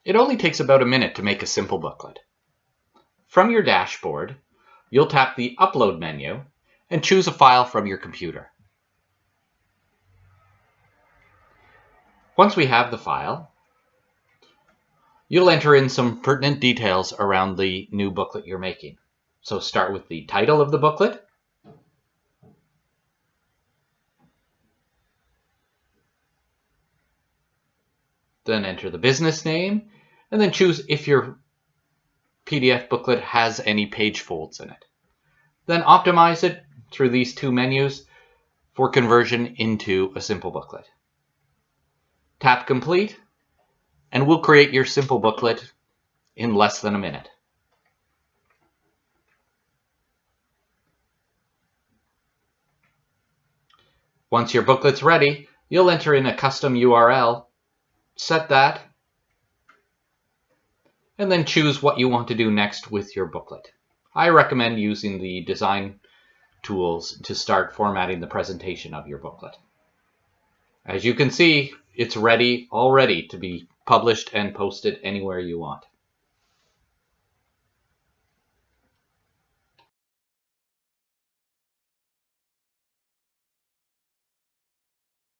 It only takes about a minute to make a simple booklet. From your dashboard, you'll tap the Upload menu and choose a file from your computer. Once we have the file, you'll enter in some pertinent details around the new booklet you're making. So start with the title of the booklet, then enter the business name, and then choose if your PDF booklet has any page folds in it. Then optimize it through these two menus for conversion into a simple booklet. Tap Complete, and we'll create your simple booklet in less than a minute. Once your booklet's ready, you'll enter in a custom URL, set that, and then choose what you want to do next with your booklet. I recommend using the design tools to start formatting the presentation of your booklet. As you can see, it's ready already to be published and posted anywhere you want.